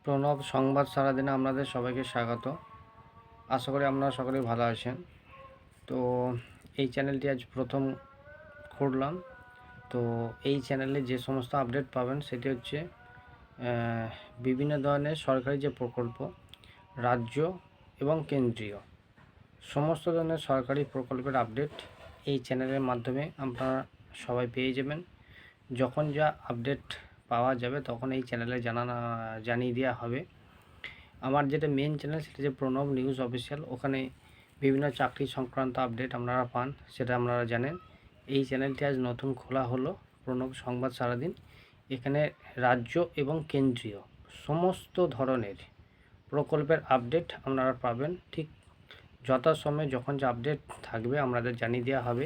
প্রণব সংবাদ সারাদিনে আপনাদের সবাইকে স্বাগত। আশা করি আপনারা সকলেই ভালো আছেন। তো এই চ্যানেলটি আজ প্রথম করলাম। তো এই চ্যানেলে যে সমস্ত আপডেট পাবেন সেটি হচ্ছে বিভিন্ন ধরনের সরকারি যে প্রকল্প, রাজ্য এবং কেন্দ্রীয় সমস্ত ধরনের সরকারি প্রকল্পের আপডেট এই চ্যানেলের মাধ্যমে আপনারা সবাই পেয়ে যাবেন। যখন যা আপডেট পাওয়া যাবে তখন এই চ্যানেলে জানিয়ে দেওয়া হবে। আমার যেটা মেন চ্যানেল সেটা যে প্রণব নিউজ অফিসিয়াল, ওখানে বিভিন্ন চাকরি সংক্রান্ত আপডেট আপনারা পান, সেটা আপনারা জানেন। এই চ্যানেলটি আজ নতুন খোলা হলো, প্রণব সংবাদ সারাদিন। এখানে রাজ্য এবং কেন্দ্রীয় সমস্ত ধরনের প্রকল্পের আপডেট আপনারা পাবেন। ঠিক যথাসময়ে যখন যে আপডেট থাকবে আপনাদের জানিয়ে দেওয়া হবে।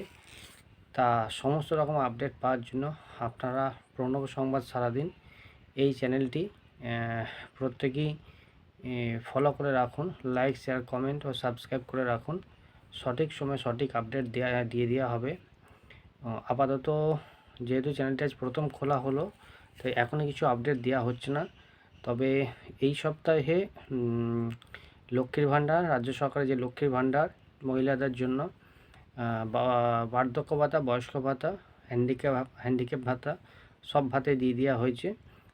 তা সমস্ত রকম আপডেট পাওয়ার জন্য আপনারা প্রণব সংবাদ সারাদিন এই চ্যানেলটি প্রত্যেকেই ফলো করে রাখুন, লাইক শেয়ার কমেন্ট ও সাবস্ক্রাইব করে রাখুন। সঠিক সময়ে সঠিক আপডেট দিয়ে দেওয়া হবে। আপাতত যেহেতু চ্যানেলটি আজ প্রথম খোলা হলো, তাই এখনও কিছু আপডেট দেওয়া হচ্ছে না। তবে এই সপ্তাহে লক্ষ্মীর ভাণ্ডার, রাজ্য সরকারের যে লক্ষ্মীর ভাণ্ডার মহিলাদের জন্য, বার্ধক্য ভাতা, বয়স্ক ভাতা, হ্যান্ডিক্যাপ ভাতা সব ভাতাই দিয়ে দেওয়া হয়েছে।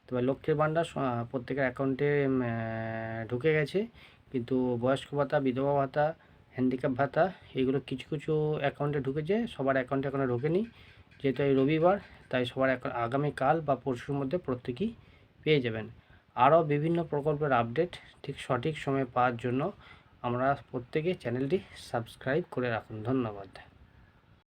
তবে লক্ষ্মীর ভাণ্ডার প্রত্যেকের অ্যাকাউন্টে ঢুকে গেছে, কিন্তু বয়স্ক ভাতা, বিধবা ভাতা, হ্যান্ডিক্যাপ ভাতা এগুলো কিছু কিছু অ্যাকাউন্টে ঢুকেছে, সবার অ্যাকাউন্টে এখনও ঢোকেনি। যেহেতু এই রবিবার, তাই সবার আগামীকাল বা পরশুর মধ্যে প্রত্যেকেই পেয়ে যাবেন। আরও বিভিন্ন প্রকল্পের আপডেট ঠিক সঠিক সময়ে পাওয়ার জন্য আমরা প্রত্যেকে চ্যানেলটি সাবস্ক্রাইব করে রাখুন। ধন্যবাদ।